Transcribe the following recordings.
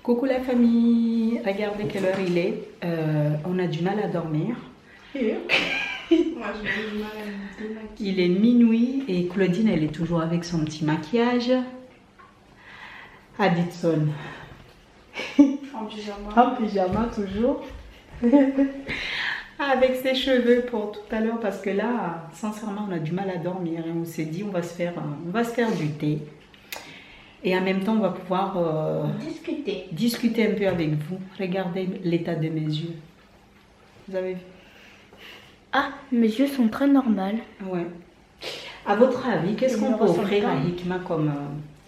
Coucou la famille, regardez quelle heure il est. On a du mal à dormir. Moi, j'ai du mal à me démaquiller. Il est minuit et Claudine, elle est toujours avec son petit maquillage. Aditson. En pyjama. En pyjama toujours. Avec ses cheveux pour tout à l'heure parce que là, sincèrement, on a du mal à dormir. Et on s'est dit, on va se faire du thé. Et en même temps, on va pouvoir discuter un peu avec vous. Regardez l'état de mes yeux. Vous avez vu? Ah, mes yeux sont très normaux. Ouais. À votre avis, qu'est-ce qu'on peut offrir à Hikma comme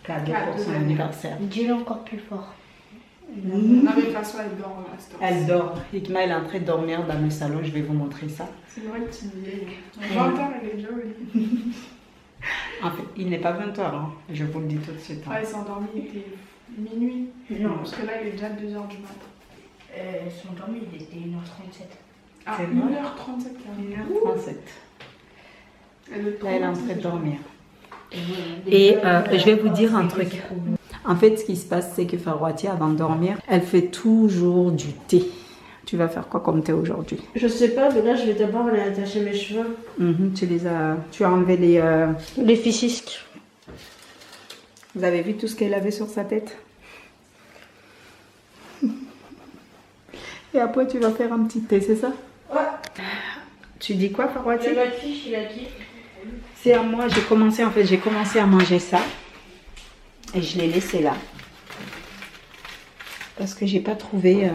cadeau pour son anniversaire? Dis-le encore plus fort. Non, mais de toute façon, elle dort à cette heure-ci. Elle dort. Hikma, elle est en train de dormir dans le salon. Je vais vous montrer ça. C'est une vraie petite vieille. 20 ans, elle est déjà au lit. En fait, il n'est pas 20h, hein. Je vous le dis tout de suite. Hein. Ouais, elle s'est endormie, il était minuit. Non. Parce que là, il est déjà 2h du matin. Son dormi, il était 1h37. Ah, C'est vrai 1h37 carrément. 1h37. Elle est Là, elle est en train de dormir. Et je vais vous dire un truc. En fait, ce qui se passe, c'est que Farouati, avant de dormir, elle fait toujours du thé. Tu vas faire quoi comme thé aujourd'hui? Je sais pas, mais là, je vais d'abord aller attacher mes cheveux. Tu as enlevé les... Les ficisques. Vous avez vu tout ce qu'elle avait sur sa tête? Et après, tu vas faire un petit thé, c'est ça? Ouais. Tu dis quoi, Farouati? La fiche, il a dit. C'est à moi, j'ai commencé à manger ça. Et je l'ai laissé là. Parce que j'ai pas trouvé...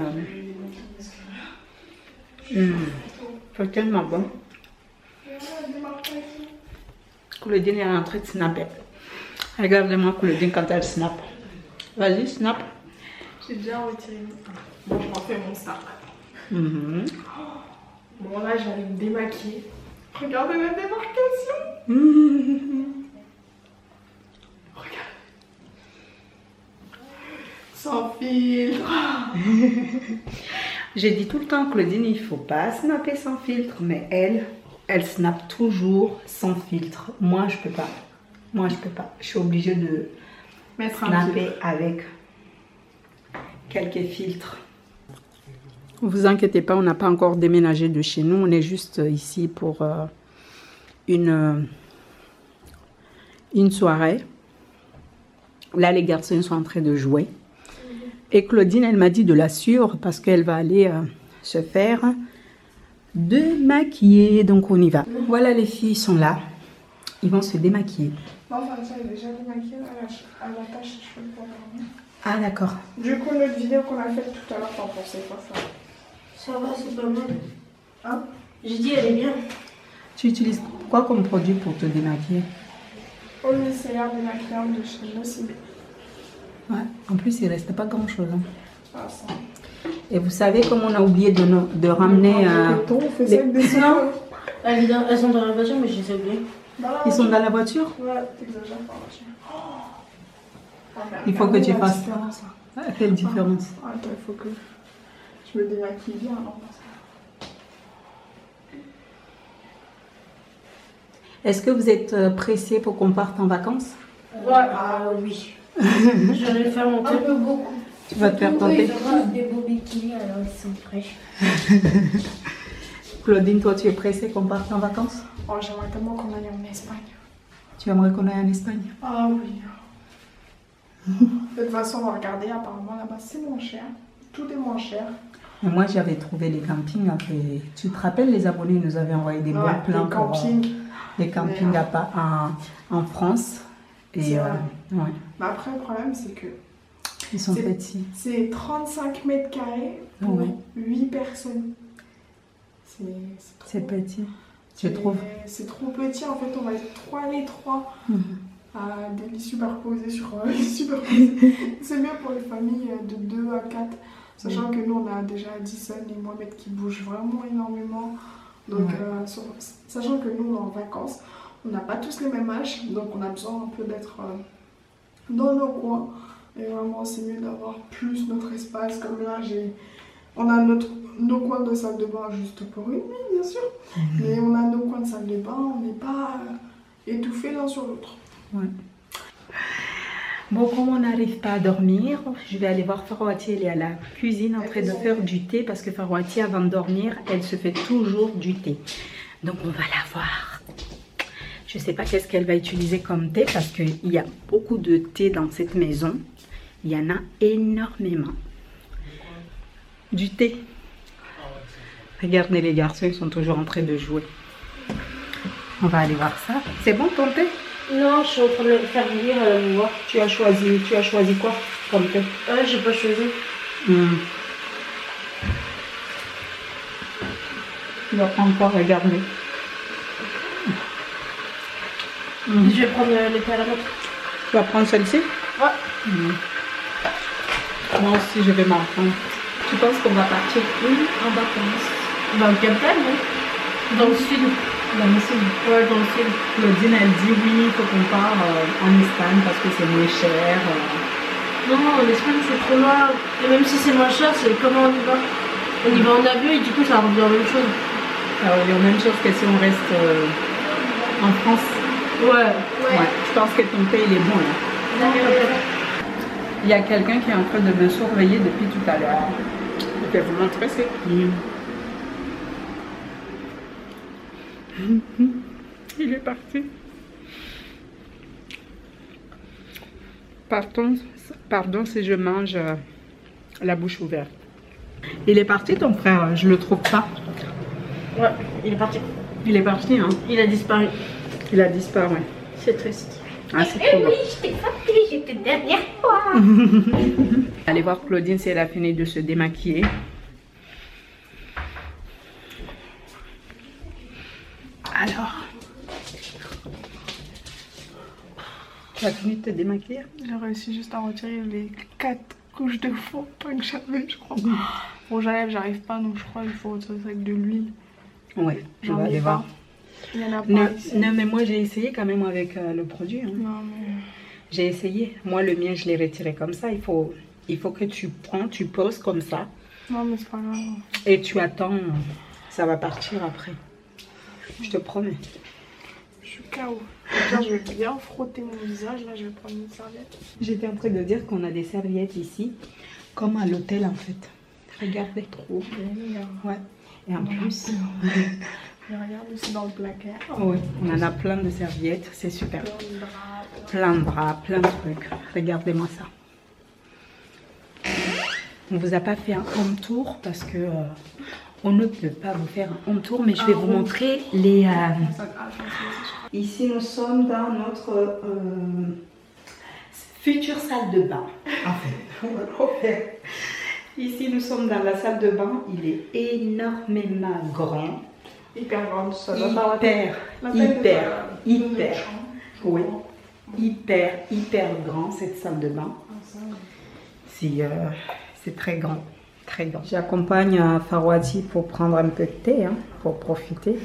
C'est tellement bon. Claudine est en train de snapper. Regardez-moi Claudine quand elle snap. Vas-y, snap. J'ai déjà retiré. Bon, je refais mon snap. Mhm. Bon, là, je vais aller me démaquiller. Regardez la démarcation. Regarde. Sans filtre. J'ai dit tout le temps, Claudine, il faut pas snapper sans filtre. Mais elle snappe toujours sans filtre. Moi, je peux pas. Je suis obligée de Mettre un snapper filtre. avec quelques filtres. Ne vous inquiétez pas, on n'a pas encore déménagé de chez nous. On est juste ici pour une soirée. Là, les garçons sont en train de jouer. Et Claudine, elle m'a dit de la suivre parce qu'elle va aller se faire démaquiller. Donc, on y va. Voilà, les filles sont là. Ils vont se démaquiller. Non, enfin, ça, elle est déjà démaquillée. Elle attache ses cheveux pour dormir. Ah, d'accord. Du coup, notre vidéo qu'on a faite tout à l'heure, t'en pensais quoi, ça? Ça va, c'est pas mal. Hein? J'ai dit, elle est bien. Tu utilises quoi comme produit pour te démaquiller? Omnicellulaire démaquillant de chez Nocibé. Ouais. En plus, il ne reste pas grand-chose. Hein. Ah, ça. Et vous savez comme on a oublié de ramener... On fait ça avec des Non. Elles sont dans la voiture, mais je les ai oubliées. Ils sont dans la voiture? Ouais, t'exagères par là-dessus. Il faut que tu la fasses... différence. Ah, quelle différence? Attends, il faut que je me démaquille bien avant. Est-ce que vous êtes pressé pour qu'on parte en vacances? Ouais, ah oui. Je vais faire mon thé. Un peu beaucoup. Tu vas te faire tenter? Des beaux bikinis, alors ils sont fraîches. Claudine, toi, tu es pressée qu'on parte en vacances? Oh, j'aimerais tellement qu'on aille en Espagne. Tu aimerais qu'on aille en Espagne? Ah oui. De toute façon, on va regarder. Apparemment, là-bas, c'est moins cher. Tout est moins cher. Mais moi, j'avais trouvé les campings. Tu te rappelles, les abonnés nous avaient envoyé des bons plans les pour campings. les campings en France. Et C'est vrai. ouais, Mais après, le problème, c'est que ils sont C'est- petits. c'est 35 mètres carrés pour Ouais. 8 personnes. C'est trop. C'est petit, je trouve. C'est trop petit. En fait, on va être 3 les 3 Mhm. à des lits superposés sur lits superposés. C'est mieux pour les familles de 2 à 4. Sachant que nous, on a déjà Addison et Mohamed qui bougent vraiment énormément. Donc, Ouais. sachant que nous, on est en vacances, on n'a pas tous les mêmes âges. Donc, on a besoin un peu d'être dans nos coins. Et vraiment, c'est mieux d'avoir plus notre espace. Comme là, on a nos coins de salle de bain juste pour une nuit, bien sûr. Mais on a nos coins de salle de bain. On n'est pas étouffés l'un sur l'autre. Ouais. Bon, comme on n'arrive pas à dormir, je vais aller voir Farouati. Elle est à la cuisine en train de faire du thé parce que Farouati, avant de dormir, elle se fait toujours du thé. Donc, on va la voir. Je ne sais pas qu'est-ce qu'elle va utiliser comme thé parce qu'il y a beaucoup de thé dans cette maison. Il y en a énormément. Du thé. Regardez, les garçons, ils sont toujours en train de jouer. On va aller voir ça. C'est bon ton thé? Non, je suis en train de le faire lire à la mémoire. Tu as choisi quoi comme thé? Ouais, j'ai pas choisi. Tu vas prendre quoi? Regarder. Je vais prendre le thé à la menthe. Tu vas prendre celle-ci? Ouais. Moi aussi, je vais m'en prendre. Tu penses qu'on va partir où en vacances? Dans le Cap-Vert, non? Dans le sud. Dans le sud? Ouais, dans le sud. Claudine, elle dit oui, il faut qu'on parte en Espagne parce que c'est moins cher. Non, l'Espagne c'est trop loin. Et même si c'est moins cher, c'est comment on y va? On y va en avion et du coup ça revient la même chose. Alors, il y a la même chose que si on reste en France. Ouais. Je pense que ton thé, il est bon là. Il y a quelqu'un qui est en train de me surveiller depuis tout à l'heure. Je vais vous montrer c'est qui. Il est parti. Pardon si je mange la bouche ouverte. Il est parti ton frère, je le trouve pas. Ouais, il est parti. Il est parti, hein. Il a disparu. Il a disparu. C'est triste. Ah, c'est trop oui, je t'ai frappé, j'étais derrière toi. Allez voir Claudine si elle a fini de se démaquiller. Alors, tu as fini de te démaquiller? J'ai réussi juste à retirer les 4 couches de fond que j'avais, je crois. Rouge à lèvres, j'arrive pas, donc je crois qu'il faut retirer ça avec de l'huile. Oui, je vais aller voir. Il y en a pas Non, ici. non, mais moi j'ai essayé quand même avec le produit. Hein. Non, mais... J'ai essayé. Moi, le mien, je l'ai retiré comme ça. Il faut que tu prends, tu poses comme ça. Non, mais c'est pas grave. Et tu attends. Ça va partir après. Je te promets. Je suis KO. Je vais bien frotter mon visage. Là, je vais prendre une serviette. J'étais en train de dire qu'on a des serviettes ici, comme à l'hôtel en fait. Regardez. Trop bien. Ouais. Et en plus... Je regarde aussi dans le placard. Oui, on en a plein de serviettes. C'est super. Plein de draps, plein de trucs. Regardez-moi ça. On vous a pas fait un home tour parce que on ne peut pas vous faire un home tour, mais je vais vous montrer les. Ici, nous sommes dans notre future salle de bain. En fait, on va le refaire. Ici, nous sommes dans la salle de bain. Il est énormément grand. Hyper grande, ça va hyper grand cette salle de bain. C'est très grand, très grand. J'accompagne Farouati pour prendre un peu de thé, hein, pour profiter.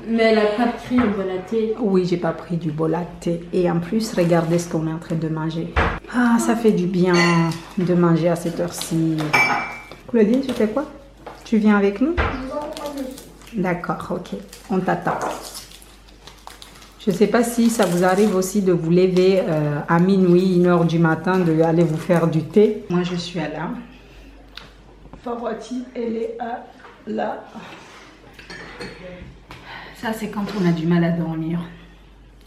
Mais elle a pas pris le bol à thé. Oui, j'ai pas pris du bol à thé. Et en plus, regardez ce qu'on est en train de manger. Ah, ça fait du bien de manger à cette heure-ci. Claudine, tu fais quoi? Tu viens avec nous? D'accord, ok. On t'attend. Je ne sais pas si ça vous arrive aussi de vous lever à minuit, 1h du matin, de aller vous faire du thé. Moi, je suis à là. Farouati, elle est à là. Ça, c'est quand on a du mal à dormir.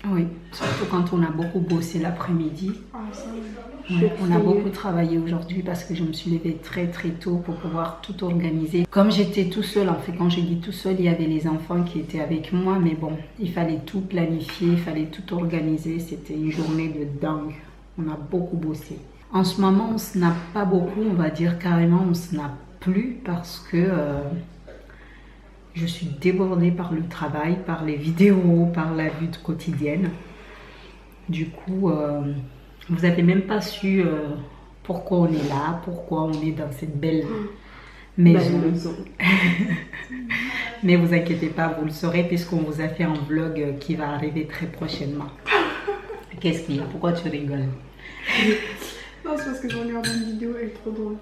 Oui, surtout quand on a beaucoup bossé l'après-midi. Ouais, on a beaucoup travaillé aujourd'hui parce que je me suis levée très très tôt pour pouvoir tout organiser. Comme j'étais tout seul, en fait, quand je dis tout seul, il y avait les enfants qui étaient avec moi, mais bon, il fallait tout planifier, il fallait tout organiser. C'était une journée de dingue. On a beaucoup bossé. En ce moment, on se nappe pas beaucoup, on va dire carrément, on se nappe plus parce que je suis débordée par le travail, par les vidéos, par la vie quotidienne. Du coup, vous n'avez même pas su pourquoi on est là, pourquoi on est dans cette belle maison. Mais vous inquiétez pas, vous le saurez puisqu'on vous a fait un vlog qui va arriver très prochainement. Qu'est-ce qu'il y a? Pourquoi tu rigoles? Non, c'est parce que je regarde une vidéo, elle est trop drôle.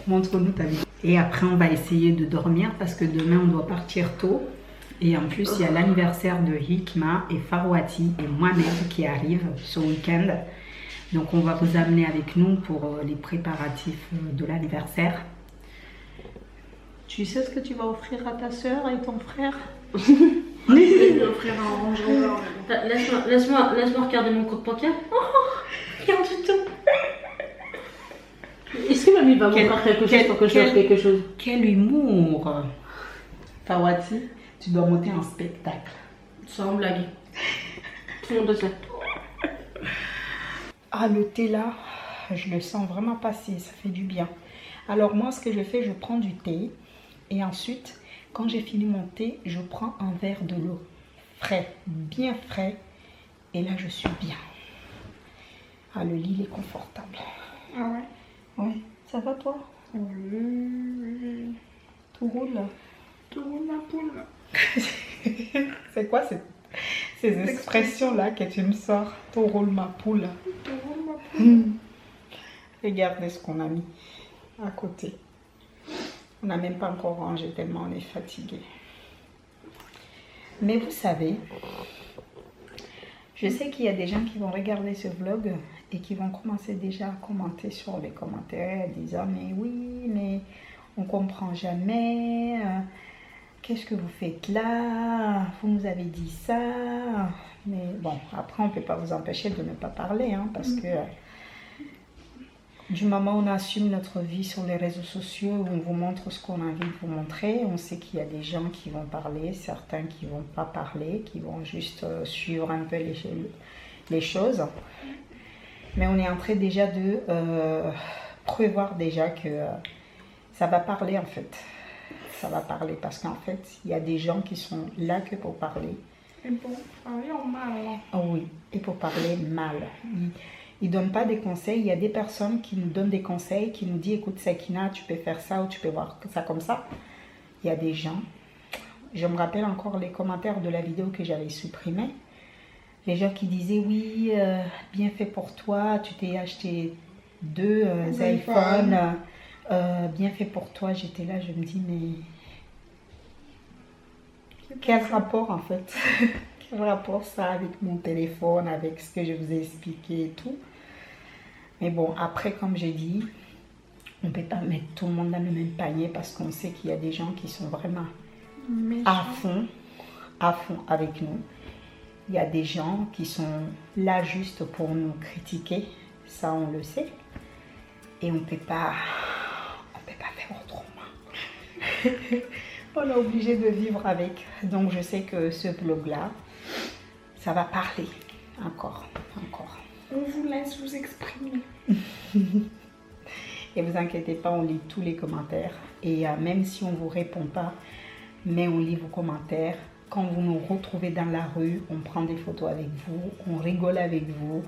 Montre-nous ta vidéo. Et après, on va essayer de dormir parce que demain, on doit partir tôt. Et en plus, il y a l'anniversaire de Hikma et Farwati et moi-même qui arrive ce week-end. Donc on va vous amener avec nous pour les préparatifs de l'anniversaire. Tu sais ce que tu vas offrir à ta soeur et ton frère? Je vais offrir un Range Rover. Laisse-moi regarder mon compte bancaire. Oh, regarde tout. Est-ce que mamie va m'offrir quelque chose pour que je fasse quelque chose? Quel humour! Farwati, tu dois monter un spectacle. Sans blague. Tout le monde le sait. Ah, le thé là, je le sens vraiment passer, ça fait du bien. Alors moi, ce que je fais, je prends du thé et ensuite, quand j'ai fini mon thé, je prends un verre de l'eau frais, bien frais, et là, je suis bien. Ah, le lit il est confortable. Ah ouais? Oui, ça va toi? Oui. Tout roule? Tout roule ma poule. C'est quoi ces expressions-là que tu me sors? Tout roule ma poule. Tout roule ma poule. Regardez ce qu'on a mis à côté. On n'a même pas encore rangé tellement on est fatigué. Mais vous savez, je sais qu'il y a des gens qui vont regarder ce vlog et qui vont commencer déjà à commenter sur les commentaires, disant mais oui, mais on comprend jamais. Qu'est-ce que vous faites là? Vous nous avez dit ça. Mais bon, après on ne peut pas vous empêcher de ne pas parler, hein, parce que du moment où on assume notre vie sur les réseaux sociaux, où on vous montre ce qu'on a envie de vous montrer, on sait qu'il y a des gens qui vont parler, certains qui ne vont pas parler, qui vont juste suivre un peu les choses. Mais on est en train déjà de prévoir déjà que ça va parler en fait. Ça va parler parce qu'en fait, il y a des gens qui sont là que pour parler. Et pour parler en mal. Oh oui, et pour parler mal. Ils ne donnent pas des conseils. Il y a des personnes qui nous donnent des conseils, qui nous disent, écoute Sakina, tu peux faire ça ou tu peux voir ça comme ça. Il y a des gens, je me rappelle encore les commentaires de la vidéo que j'avais supprimée. Les gens qui disaient, oui, bien fait pour toi, tu t'es acheté 2 iPhones, bien fait pour toi. J'étais là, je me dis, mais quel rapport en fait? Quel rapport ça avec mon téléphone, avec ce que je vous ai expliqué et tout? Mais bon, après, comme j'ai dit, on ne peut pas mettre tout le monde dans le même panier parce qu'on sait qu'il y a des gens qui sont vraiment à fond avec nous. Il y a des gens qui sont là juste pour nous critiquer, ça on le sait. Et on ne peut pas faire autrement. On est obligé de vivre avec. Donc je sais que ce vlog-là, ça va parler encore. On vous laisse vous exprimer. Et vous inquiétez pas, on lit tous les commentaires. Et même si on ne vous répond pas, mais on lit vos commentaires. Quand vous nous retrouvez dans la rue, on prend des photos avec vous, on rigole avec vous,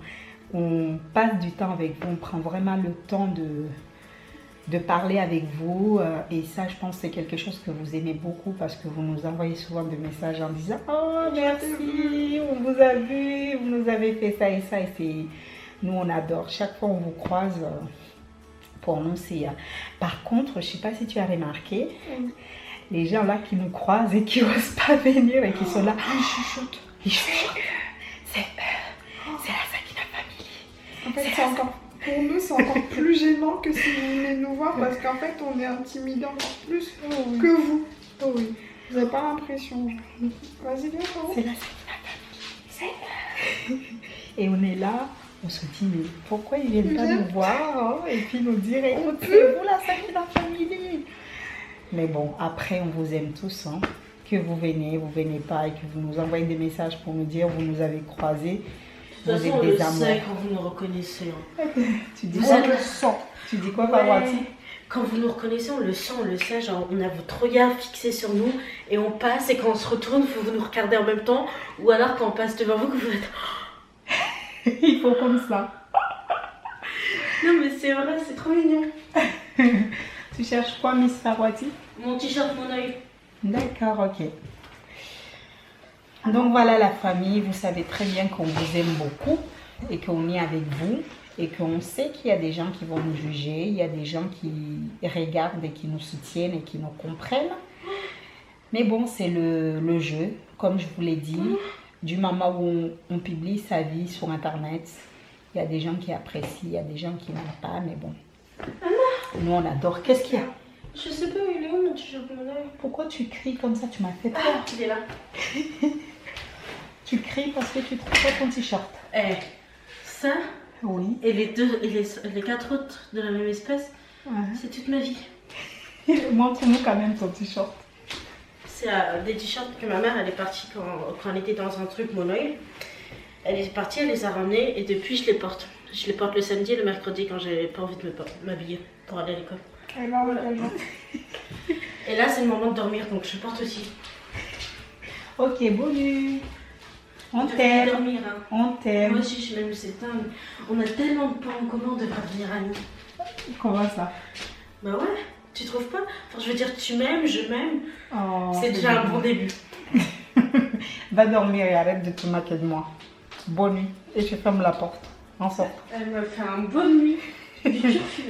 on passe du temps avec vous, on prend vraiment le temps de parler avec vous. Et ça, je pense que c'est quelque chose que vous aimez beaucoup parce que vous nous envoyez souvent des messages en disant « Oh, merci, on vous a vu, vous nous avez fait ça et ça. » Et nous, on adore. Chaque fois on vous croise, pour nous, c'est... Par contre, je ne sais pas si tu as remarqué, les gens là qui nous croisent et qui n'osent pas venir et qui sont là, ils chuchotent. C'est la Sakina Family. En fait, pour nous, c'est encore plus gênant que si vous venez nous voir parce qu'en fait, on est intimidés encore plus que vous. Oh oui. Vous n'avez pas l'impression. Vas-y, viens, Caro. C'est la Sakina Family. Et on est là, on se dit, mais pourquoi ils viennent pas nous voir, hein, et puis nous dire, écoute, c'est vous la Sakina Family. Mais bon, après, on vous aime tous, hein. Que vous venez pas, et que vous nous envoyez des messages pour nous dire, vous nous avez croisés. De toute façon, on le sait quand vous nous reconnaissez. Hein. Tu dis Vous quoi? êtes le sang. Tu dis quoi, Farwati? Quand vous nous reconnaissez, on le sait, genre on a votre regard fixé sur nous et on passe et quand on se retourne, vous nous regardez en même temps ou alors quand on passe devant vous, que vous êtes... Il faut comme ça. Non mais c'est vrai, c'est trop mignon. Tu cherches quoi, Miss Farwati? Mon t-shirt, mon œil. D'accord, ok. Donc voilà la famille, vous savez très bien qu'on vous aime beaucoup et qu'on est avec vous et qu'on sait qu'il y a des gens qui vont nous juger, il y a des gens qui regardent et qui nous soutiennent et qui nous comprennent. Mais bon, c'est le jeu, comme je vous l'ai dit, du moment où on publie sa vie sur Internet. Il y a des gens qui apprécient, il y a des gens qui n'aiment pas, mais bon. Nous, on adore. Qu'est-ce qu'il y a? Je sais pas, il est où mon t-shirt Monoeil? Pourquoi tu cries comme ça? Tu m'as fait peur. Ah, il est là. Tu cries parce que tu trouves pas ton t-shirt. Eh, ça Oui. et les 4 autres de la même espèce, c'est toute ma vie. Montre-nous quand même ton t-shirt. C'est des t-shirts que ma mère, elle est partie quand elle était dans un truc Monoeil. Elle est partie, elle les a ramenés et depuis je les porte. Je les porte le samedi et le mercredi quand j'ai pas envie de m'habiller pour aller à l'école. Et là, voilà. Et là c'est le moment de dormir donc je porte aussi. Ok, bonne nuit. On Je vais t'aime. dormir, hein. On Moi t'aime. aussi je m'aime, c'est dingue. On a tellement de points en commun, on devrait devenir amis. Comment ça? Bah ouais, tu trouves pas? Enfin je veux dire tu m'aimes, je m'aime. Oh, C'est déjà un bon début. Va dormir et arrête de te moquer de moi. Bonne nuit. Et je ferme la porte. En sort. Elle m'a fait une bonne nuit.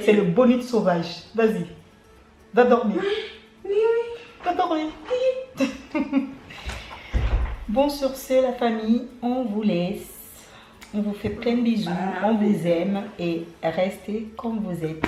C'est le bonnet sauvage. Vas-y. Va dormir. Oui. Va dormir. Bon, sur ce, la famille, on vous laisse. On vous fait plein de bisous. On vous aime et restez comme vous êtes.